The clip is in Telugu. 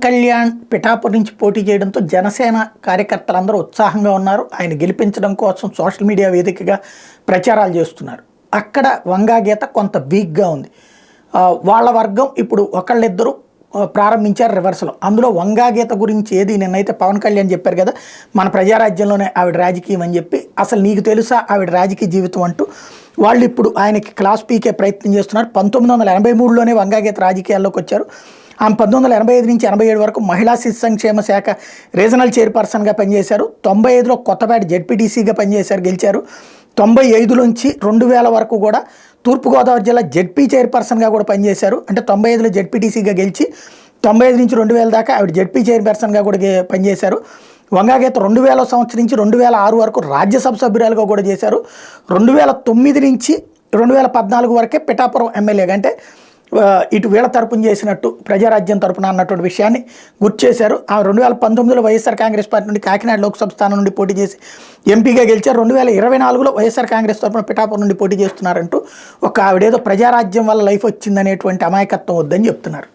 కళ్యాణ్ పిఠాపురం నుంచి పోటీ చేయడంతో జనసేన కార్యకర్తలందరూ ఉత్సాహంగా ఉన్నారు. ఆయన గెలిపించడం కోసం సోషల్ మీడియా వేదికగా ప్రచారాలు చేస్తున్నారు. అక్కడ వంగా గీత కొంత వీక్గా ఉంది. వాళ్ళ వర్గం ఇప్పుడు ఒకళ్ళిద్దరూ ప్రారంభించారు రివర్సలో. అందులో వంగా గీత గురించి ఏది నిన్నైతే పవన్ కళ్యాణ్ చెప్పారు కదా, మన ప్రజారాజ్యంలోనే ఆవిడ రాజకీయం అని చెప్పి, అసలు నీకు తెలుసా ఆవిడ రాజకీయ జీవితం అంటూ వాళ్ళు ఇప్పుడు ఆయనకి క్లాస్ పీకే ప్రయత్నం చేస్తున్నారు. 1983లోనే వంగా గీత రాజకీయాల్లోకి వచ్చారు. ఆమె 1985 నుంచి 87 వరకు మహిళా శిశు సంక్షేమ శాఖ రీజనల్ చైర్పర్సన్గా పనిచేశారు. 95లో కొత్తపేట జెడ్పీటీసీగా పనిచేశారు, గెలిచారు. 95 నుంచి 2000 వరకు కూడా తూర్పుగోదావరి జిల్లా జెడ్పీ చైర్పర్సన్గా కూడా పనిచేశారు. అంటే 95లో జెడ్పీటీసీగా గెలిచి 95 నుంచి 2000 దాకా ఆవిడ జెడ్పీ చైర్పర్సన్గా కూడా పనిచేశారు. వంగాగీత 2000 సంవత్సరం నుంచి 2006 వరకు రాజ్యసభ సభ్యురాలుగా కూడా చేశారు. 2009 నుంచి 2014 వరకే పిఠాపురం ఎమ్మెల్యేగా, అంటే ఇటు వీళ్ళ తరపున చేసినట్టు ప్రజారాజ్యం తరపున అన్నటువంటి విషయాన్ని గుర్తు చేశారు. ఆ 2019లో వైఎస్ఆర్ కాంగ్రెస్ పార్టీ నుండి కాకినాడ లోక్సభ స్థానం నుండి పోటీ చేసి ఎంపీగా గెలిచారు. 2024లో వైఎస్ఆర్ కాంగ్రెస్ తరపున పిఠాపురం నుండి పోటీ చేస్తున్నారంటూ ఒక ఆవిడేదో ప్రజారాజ్యం వల్ల లైఫ్ వచ్చిందనేటువంటి అమాయకత్వం వద్దని చెప్తున్నారు.